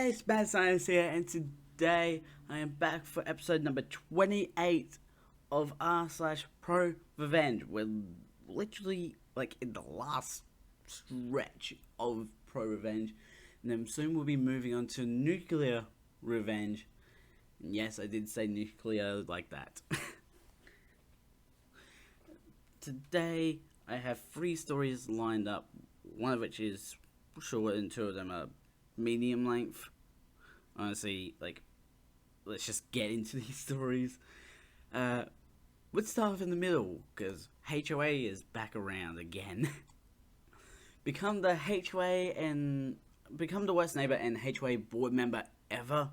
Hey, Bad Science here, and today I am back for episode number 28 of r/ProRevenge. We're literally in the last stretch of ProRevenge, and then soon we'll be moving on to Nuclear Revenge. And yes, I did say nuclear like that. Today I have 3 stories lined up, one of which is short and 2 of them are medium length. Honestly, let's just get into these stories. Let's start off in the middle, because HOA is back around again. Become the worst neighbor and HOA board member ever.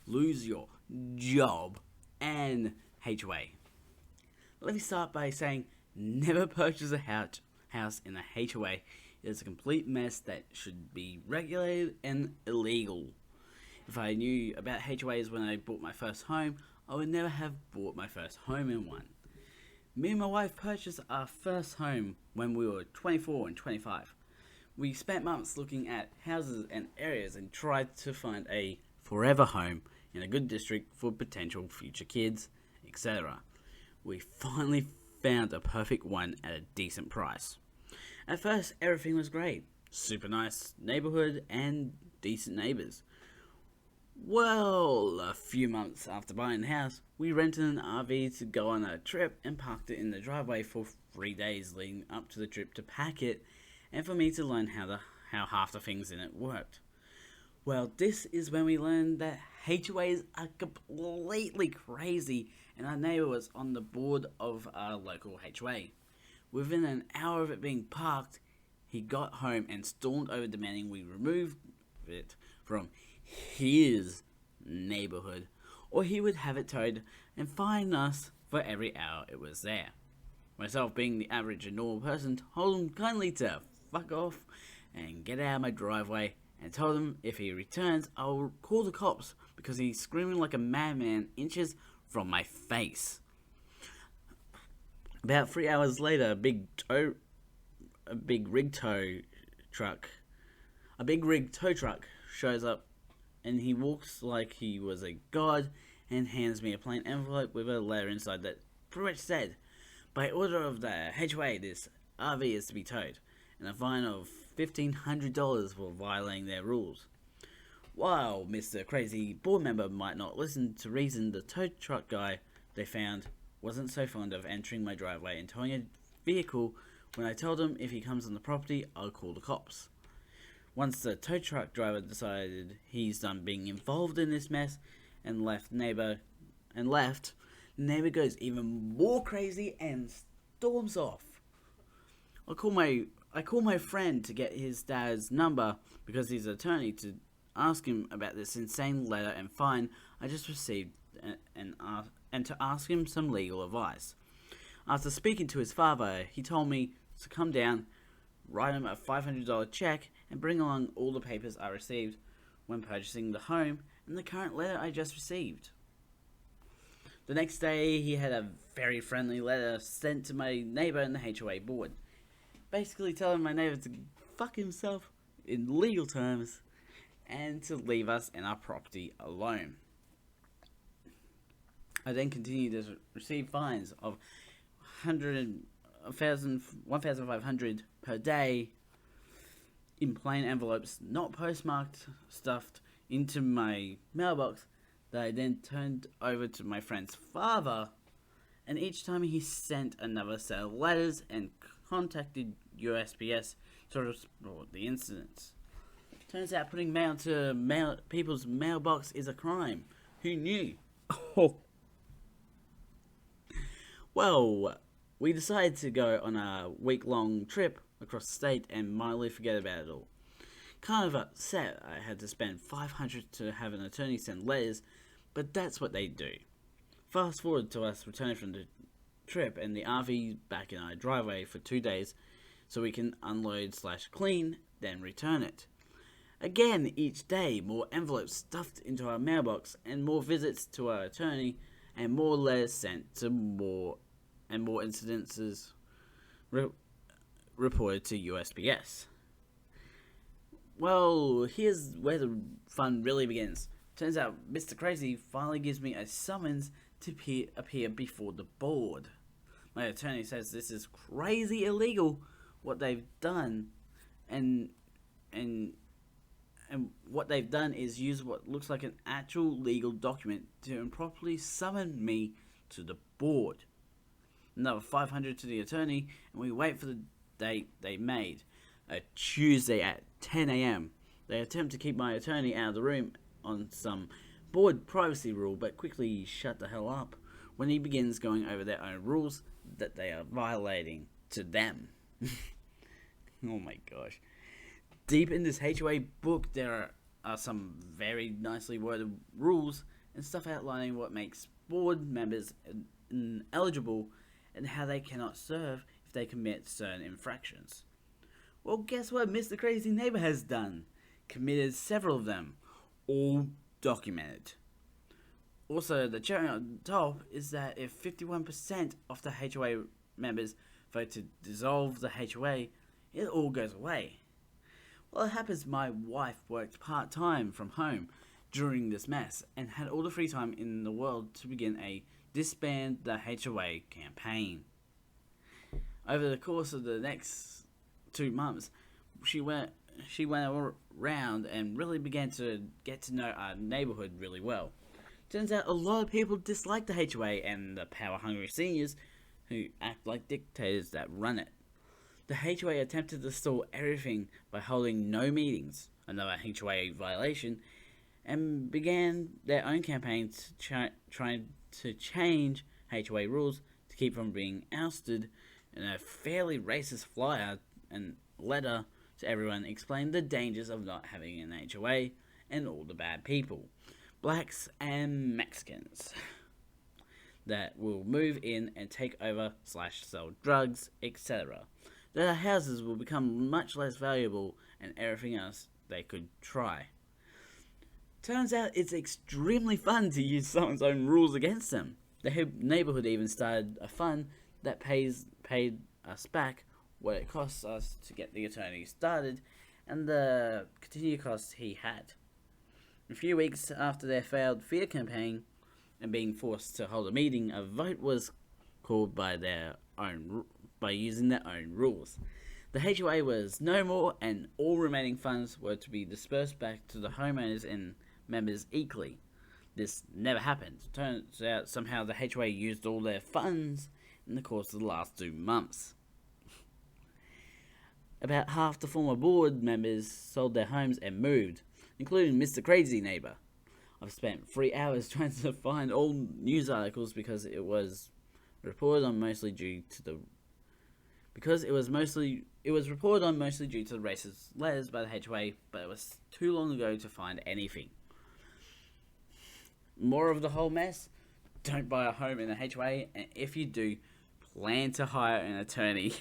Lose your job and HOA. Let me start by saying, never purchase a house in a HOA. It is a complete mess that should be regulated and illegal. If I knew about HOAs when I bought my first home, I would never have bought my first home in one. Me and my wife purchased our first home when we were 24 and 25. We spent months looking at houses and areas and tried to find a forever home in a good district for potential future kids, etc. We finally found a perfect one at a decent price. At first, everything was great. Super nice neighborhood and decent neighbors. Well, a few months after buying the house, we rented an RV to go on a trip and parked it in the driveway for 3 days leading up to the trip to pack it and for me to learn how half the things in it worked. Well, this is when we learned that HOAs are completely crazy, and our neighbor was on the board of our local HOA. Within an hour of it being parked, he got home and stormed over demanding we remove it from his neighborhood, or he would have it towed and fine us for every hour it was there. Myself, being the average and normal person, told him kindly to fuck off and get out of my driveway, and told him if he returns, I will call the cops because he's screaming like a madman inches from my face. About 3 hours later, a big rig tow truck shows up, and he walks like he was a god and hands me a plain envelope with a letter inside that pretty much said, by order of the HOA, this RV is to be towed, and a fine of $1,500 for violating their rules. While Mr. Crazy board member might not listen to reason, the tow truck guy they found wasn't so fond of entering my driveway and towing a vehicle when I told him if he comes on the property, I'll call the cops. Once the tow truck driver decided he's done being involved in this mess and left, neighbor goes even more crazy and storms off. I call my friend to get his dad's number because he's an attorney to ask him about this insane letter and fine I just received and to ask him some legal advice. After speaking to his father, he told me to come down, write him a $500 check, and bring along all the papers I received when purchasing the home and the current letter I just received. The next day, he had a very friendly letter sent to my neighbor and the HOA board, basically telling my neighbor to fuck himself in legal terms and to leave us and our property alone. I then continued to receive fines of $1,500 per day in plain envelopes, not postmarked, stuffed into my mailbox that I then turned over to my friend's father, and each time he sent another set of letters and contacted USPS to report the incidents. Turns out putting mail to people's mailbox is a crime. Who knew? Oh. Well, we decided to go on a week-long trip across the state and mildly forget about it all. Kind of upset I had to spend $500 to have an attorney send letters, but that's what they do. Fast forward to us returning from the trip and the RV back in our driveway for 2 days so we can unload/clean, then return it. Again, each day, more envelopes stuffed into our mailbox and more visits to our attorney and more letters sent to more incidences reported to USPS. Well, here's where the fun really begins. Turns out Mr. Crazy finally gives me a summons to appear before the board. My attorney says this is crazy illegal what they've done, and and what they've done is use what looks like an actual legal document to improperly summon me to the board. Another 500 to the attorney, and we wait for the date they made, a Tuesday at 10 a.m. They attempt to keep my attorney out of the room on some board privacy rule, but quickly shut the hell up when he begins going over their own rules that they are violating to them. Oh my gosh. Deep in this HOA book, there are some very nicely worded rules and stuff outlining what makes board members ineligible and how they cannot serve if they commit certain infractions. Well, guess what Mr. Crazy Neighbor has done? Committed several of them, all documented. Also, the cherry on top is that if 51% of the HOA members vote to dissolve the HOA, it all goes away. Well, it happens my wife worked part-time from home during this mess and had all the free time in the world to begin a disband the HOA campaign. Over the course of the next 2 months, she went around and really began to get to know our neighborhood really well. Turns out a lot of people dislike the HOA and the power-hungry seniors who act like dictators that run it. The HOA attempted to stall everything by holding no meetings, another HOA violation, and began their own campaign to trying to change HOA rules to keep from being ousted, and a fairly racist flyer and letter to everyone explained the dangers of not having an HOA and all the bad people, blacks and Mexicans, that will move in and take over / sell drugs, etc. Their houses will become much less valuable and everything else they could try. Turns out it's extremely fun to use someone's own rules against them. The neighborhood even started a fund that paid us back what it costs us to get the attorney started and the continued costs he had. A few weeks after their failed fear campaign and being forced to hold a meeting, a vote was called by using their own rules. The HOA was no more, and all remaining funds were to be dispersed back to the homeowners and members equally. This never happened. Turns out somehow the HOA used all their funds in the course of the last 2 months. About half the former board members sold their homes and moved, including Mr. Crazy Neighbor. I've spent 3 hours trying to find all news articles because it was reported on mostly due to the racist letters by the HOA, but it was too long ago to find anything. More of the whole mess: don't buy a home in a HOA, and if you do, plan to hire an attorney.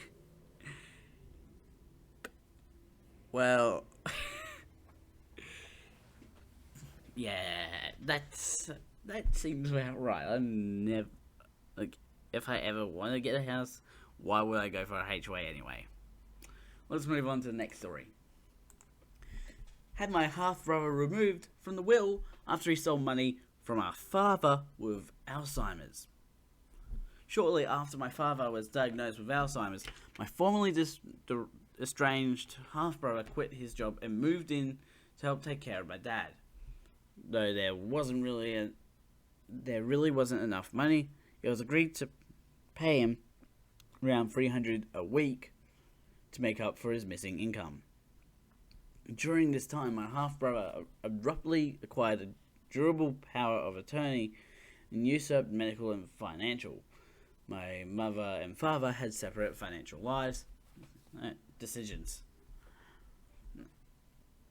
Well, yeah, that seems about right. I'm never, if I ever want to get a house, why would I go for a HOA anyway? Let's move on to the next story. Had my half-brother removed from the will after he stole money from our father with Alzheimer's. Shortly after my father was diagnosed with Alzheimer's, my formerly estranged half-brother quit his job and moved in to help take care of my dad. Though there really wasn't enough money, it was agreed to pay him around $300 a week to make up for his missing income. During this time, my half-brother abruptly acquired a durable power of attorney and usurped medical and financial. My mother and father had separate financial lives. Decisions.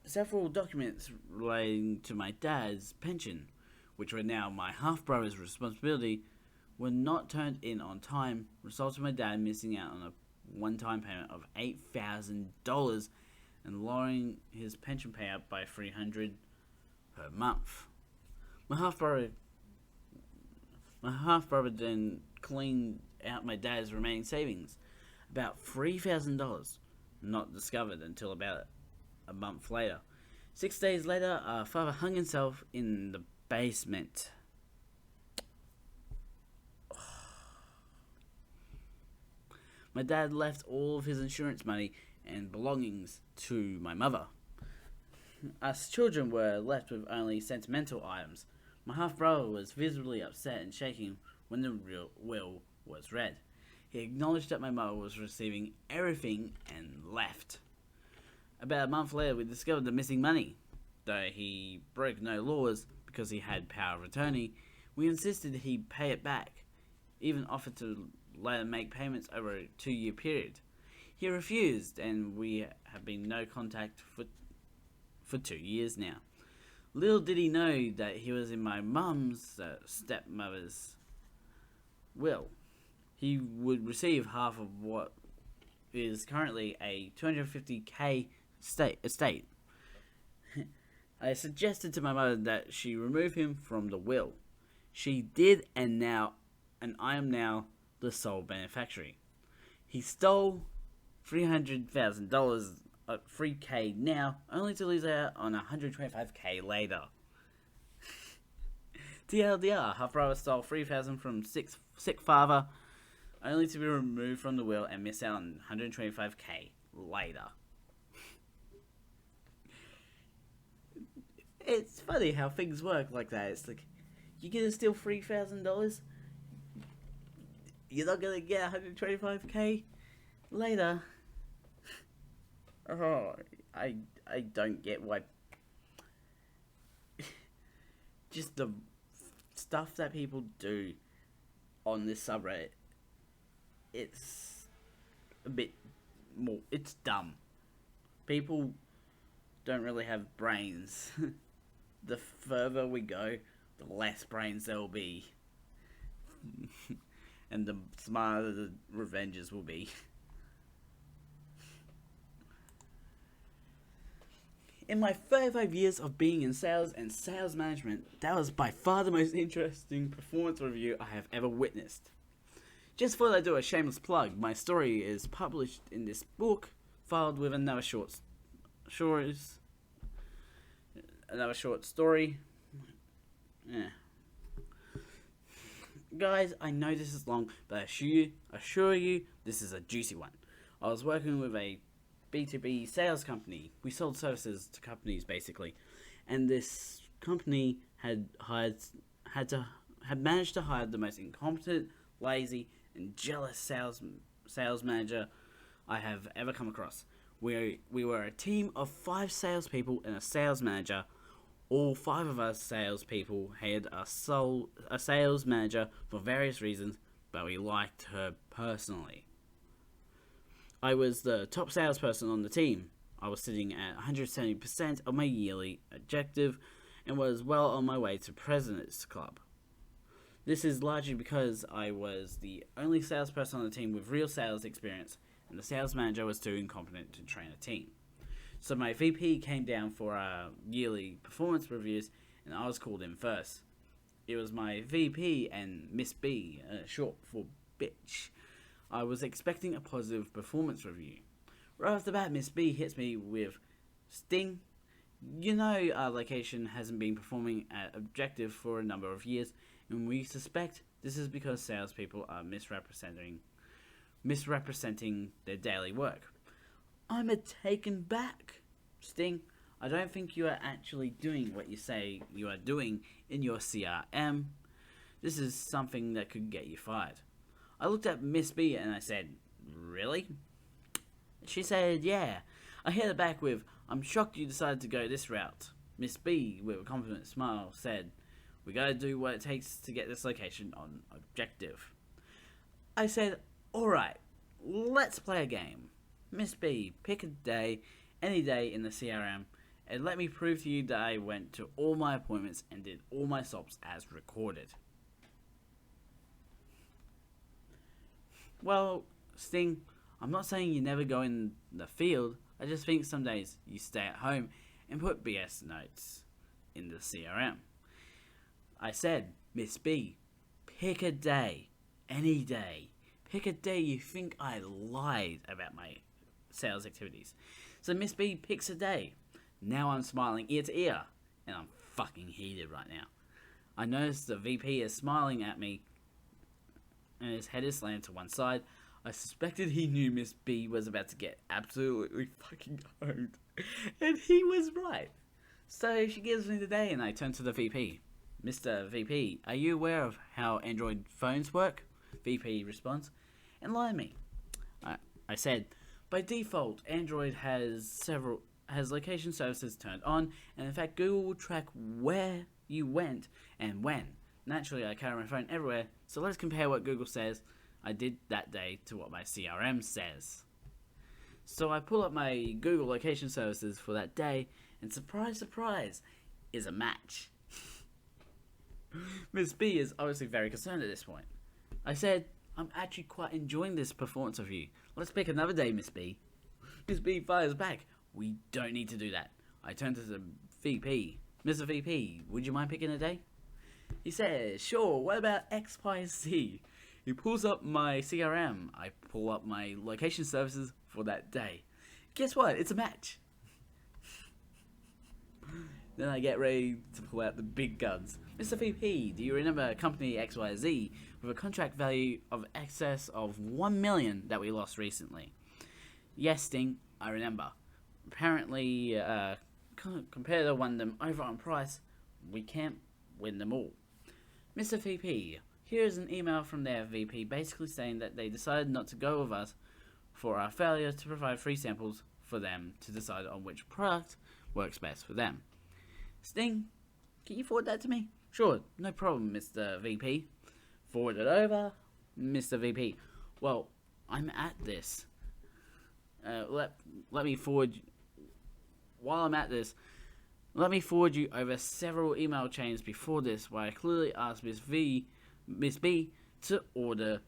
Several documents relating to my dad's pension, which were now my half-brother's responsibility, were not turned in on time, resulting in my dad missing out on a one-time payment of $8,000 and lowering his pension payout by $300 per month. My half-brother then cleaned out my dad's remaining savings, about $3,000, not discovered until about a month later. 6 days later, our father hung himself in the basement. My dad left all of his insurance money and belongings to my mother. Us children were left with only sentimental items. My half-brother was visibly upset and shaking when the real will was read. He acknowledged that my mother was receiving everything and left. About a month later, we discovered the missing money. Though he broke no laws because he had power of attorney, we insisted he pay it back, even offered to later make payments over a 2-year period. He refused, and we have been no contact for 2 years now. Little did he know that he was in my mum's stepmother's will. He would receive half of what is currently a $250,000 estate. I suggested to my mother that she remove him from the will. She did, and I am now the sole beneficiary. He stole $300,000 at $3,000 now, only to lose out on $125,000 later. TLDR, half-brother stole $3,000 from sick father, only to be removed from the will and miss out on $125,000 later. It's funny how things work like that. It's like, you're gonna steal $3,000, you're not gonna get $125,000 later. Oh, I don't get why. Just the stuff that people do on this subreddit, it's a bit more, it's dumb. People don't really have brains. The further we go, the less brains there will be. And the smarter the revengers will be. In my 35 years of being in sales and sales management, that was by far the most interesting performance review I have ever witnessed. Just thought I'd do a shameless plug. My story is published in this book, followed with another short story. Yeah. Guys, I know this is long, but I assure you, this is a juicy one. I was working with a B2B sales company. We sold services to companies, basically, and this company had managed to hire the most incompetent, lazy, and jealous sales manager I have ever come across. We were a team of 5 salespeople and a sales manager. All 5 of us salespeople had a sales manager for various reasons, but we liked her personally. I was the top salesperson on the team. I was sitting at 170% of my yearly objective and was well on my way to President's Club. This is largely because I was the only salesperson on the team with real sales experience, and the sales manager was too incompetent to train a team. So my VP came down for our yearly performance reviews, and I was called in first. It was my VP and Miss B, short for bitch. I was expecting a positive performance review. Right off the bat, Miss B hits me with, "Sting, you know our location hasn't been performing at objective for a number of years, and we suspect this is because salespeople are misrepresenting their daily work." I'm taken back. "Sting, I don't think you are actually doing what you say you are doing in your CRM. This is something that could get you fired." I looked at Miss B and I said, "Really?" She said, "Yeah." I hit her back with, "I'm shocked you decided to go this route." Miss B, with a confident smile, said, "We gotta do what it takes to get this location on objective." I said, "Alright, let's play a game. Miss B, pick a day, any day in the CRM, and let me prove to you that I went to all my appointments and did all my stops as recorded." "Well, Sting, I'm not saying you never go in the field. I just think some days you stay at home and put BS notes in the CRM." I said, "Miss B, pick a day, any day. Pick a day you think I lied about my sales activities. So Miss B picks a day. Now I'm smiling ear to ear, and I'm fucking heated right now. I notice the VP is smiling at me, and his head is slanted to one side. I suspected he knew Miss B was about to get absolutely fucking owned, and he was right. So she gives me the day, and I turn to the VP. Mr. VP, are you aware of how Android phones work? VP responds, enlighten me. I said, by default, Android has location services turned on, and in fact, Google will track where you went and when. Naturally, I carry my phone everywhere, so let's compare what Google says I did that day to what my CRM says. So I pull up my Google location services for that day, and surprise, surprise, is a match. Miss B is obviously very concerned at this point. I said, I'm actually quite enjoying this performance of you. Let's pick another day, Miss B. Miss B fires back. We don't need to do that. I turn to the VP. Mr. VP, would you mind picking a day? He says, sure, what about X, Y, Z? He pulls up my CRM. I pull up my location services for that day. Guess what? It's a match. Then I get ready to pull out the big guns. Mr. VP, do you remember company XYZ with a contract value of excess of $1 million that we lost recently? Yes, Sting, I remember. Apparently, competitor won them over on price. We can't win them all. Mr. VP, here is an email from their VP basically saying that they decided not to go with us for our failure to provide free samples for them to decide on which product works best for them. Sting, can you forward that to me? Sure, no problem, Mr. VP. Forward it over, Mr. VP. Well, I'm at this. Let me forward. While I'm at this, let me forward you over several email chains before this, where I clearly asked Miss B to order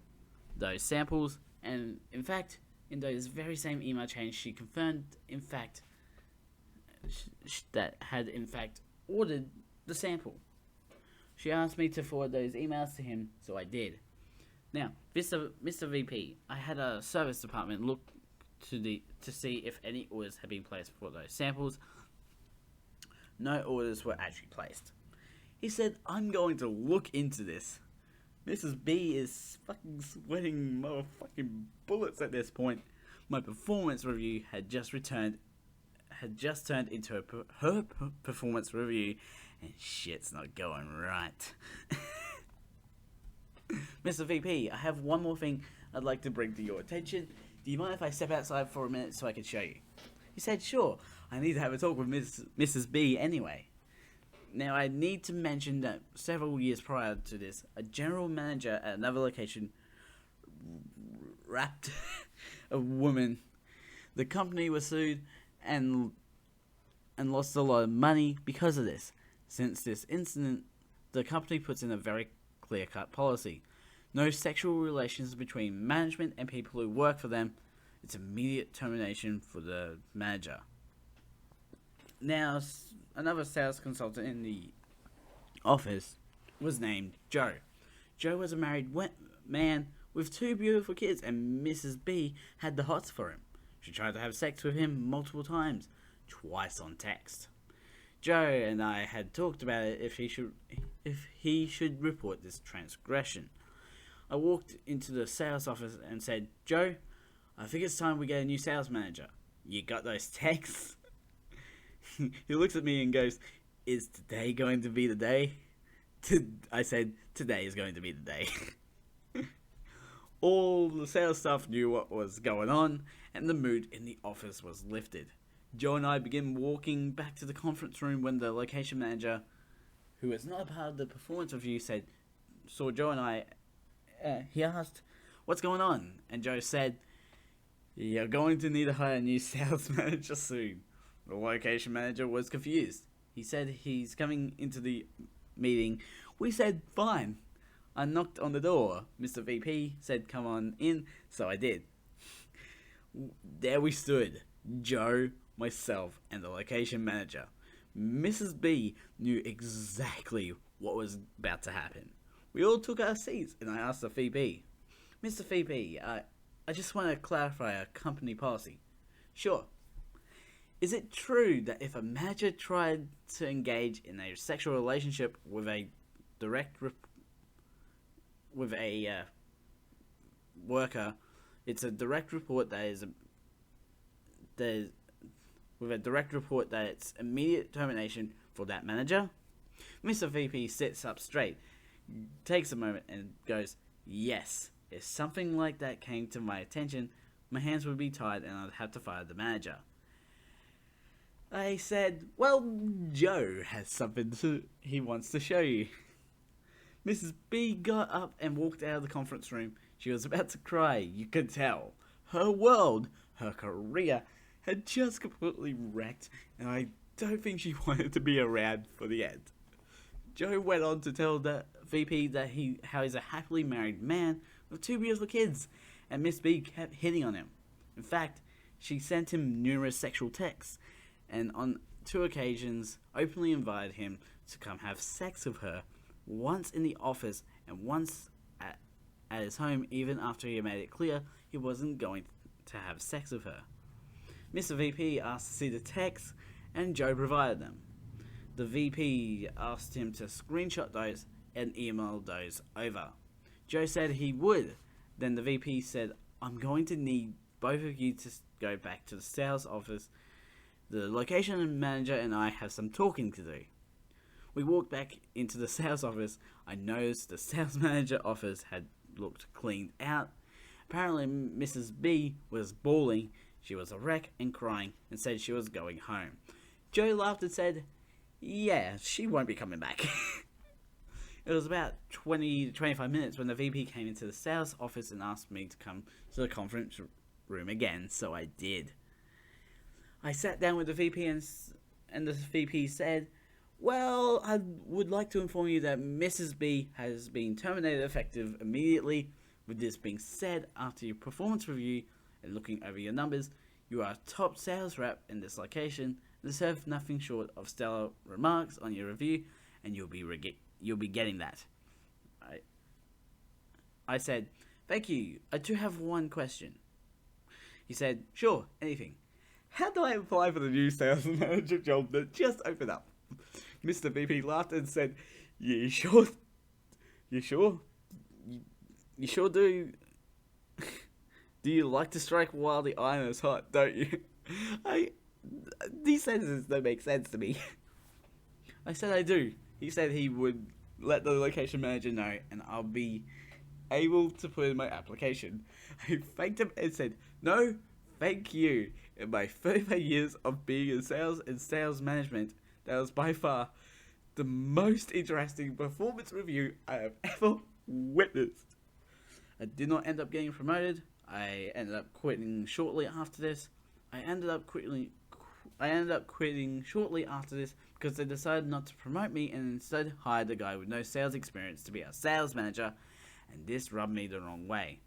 those samples, and in fact, in those very same email chains, she confirmed, in fact, that had in fact ordered the sample. She asked me to forward those emails to him, so I did. Now, Mr. VP, I had a service department look to see if any orders had been placed for those samples. No orders were actually placed. He said, I'm going to look into this. Mrs. B is fucking sweating motherfucking bullets at this point. My performance review had just turned into her performance review, and shit's not going right. Mr. VP, I have one more thing I'd like to bring to your attention. Do you mind if I step outside for a minute so I can show you? He said, sure. I need to have a talk with Mrs. B anyway. Now, I need to mention that several years prior to this, a general manager at another location raped a woman. The company was sued and lost a lot of money because of this. Since this incident, the company puts in a very clear-cut policy. No sexual relations between management and people who work for them. It's immediate termination for the manager. Now, another sales consultant in the office was named Joe. Joe was a married man with 2 beautiful kids, and Mrs. B had the hots for him. She tried to have sex with him multiple times, twice on text. Joe and I had talked about it if he should report this transgression. I walked into the sales office and said, Joe, I think it's time we get a new sales manager. You got those texts? He looks at me and goes, is today going to be the day? I said, today is going to be the day. All the sales staff knew what was going on, and the mood in the office was lifted. Joe and I began walking back to the conference room when the location manager, who was not a part of the performance review, saw Joe and I. He asked, what's going on? And Joe said, you're going to need to hire a new sales manager soon. The location manager was confused. He said he's coming into the meeting. We said, fine. I knocked on the door. Mr. VP said, come on in, so I did. There we stood, Joe, myself, and the location manager. Mrs. B knew exactly what was about to happen. We all took our seats, and I asked the VP, Mr. VP, I just want to clarify our company policy. Sure. Is it true that if a manager tried to engage in a sexual relationship with a worker, it's a direct report that it's immediate termination for that manager? Mr. VP sits up straight, takes a moment, and goes, "Yes, if something like that came to my attention, my hands would be tied and I'd have to fire the manager." I said, "Well, Joe has something he wants to show you." Mrs. B got up and walked out of the conference room. She was about to cry, you could tell. Her world, her career, had just completely wrecked, and I don't think she wanted to be around for the end. Joe went on to tell the VP that how he's a happily married man with 2 beautiful kids, and Miss B kept hitting on him. In fact, she sent him numerous sexual texts, and on 2 occasions openly invited him to come have sex with her, once in the office and once at his home, even after he made it clear he wasn't going to have sex with her. Mr. VP asked to see the texts, and Joe provided them. The VP asked him to screenshot those and email those over. Joe said he would. Then the VP said, "I'm going to need both of you to go back to the sales office. The location manager and I have some talking to do." We walked back into the sales office. I noticed the sales manager office had looked cleaned out. Apparently Mrs. B was bawling. She was a wreck and crying and said she was going home. Joe laughed and said, "Yeah, she won't be coming back." It was about 20 to 25 minutes when the VP came into the sales office and asked me to come to the conference room again, so I did. I sat down with the VP and the VP said, "Well, I would like to inform you that Mrs. B has been terminated effective immediately. With this being said, after your performance review and looking over your numbers, you are a top sales rep in this location, deserve nothing short of stellar remarks on your review, and you'll be getting that." I said, "Thank you. I do have one question." He said, "Sure, anything." "How do I apply for the new sales manager job that just opened up?" Mr. VP laughed and said, "You sure? You sure? You sure do? Do you like to strike while the iron is hot, don't you?" These sentences don't make sense to me. I said I do. He said he would let the location manager know and I'll be able to put in my application. I thanked him and said, "No, thank you. In my 35 years of being in sales and sales management, that was by far the most interesting performance review I have ever witnessed." I did not end up getting promoted. I ended up quitting shortly after this. I ended up quitting shortly after this because they decided not to promote me and instead hired a guy with no sales experience to be our sales manager, and this rubbed me the wrong way.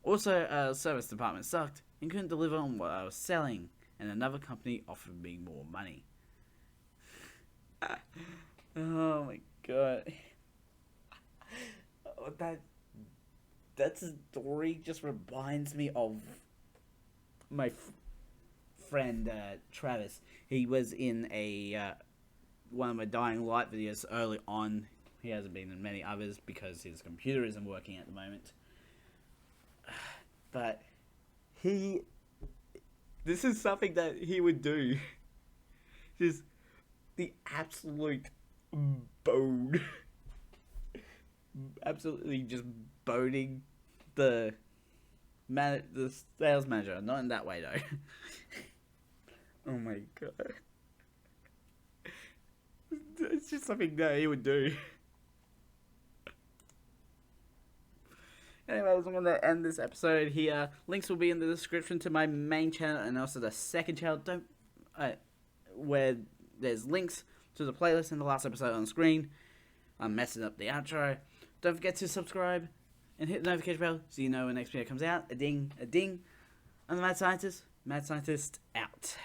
Also, our service department sucked and couldn't deliver on what I was selling, and another company offered me more money. Oh my god. That story just reminds me of my friend Travis. He was in one of my Dying Light videos early on. He hasn't been in many others because his computer isn't working at the moment. But this is something that he would do. Just the absolute bone. Absolutely just boning the sales manager. Not in that way though. Oh my god. It's just something that he would do. Anyways, I'm going to end this episode here. Links will be in the description to my main channel and also the second channel. Where there's links to the playlist and the last episode on screen. I'm messing up the outro. Don't forget to subscribe and hit the notification bell so you know when the next video comes out. A ding, a ding. I'm the Mad Scientist. Mad Scientist out.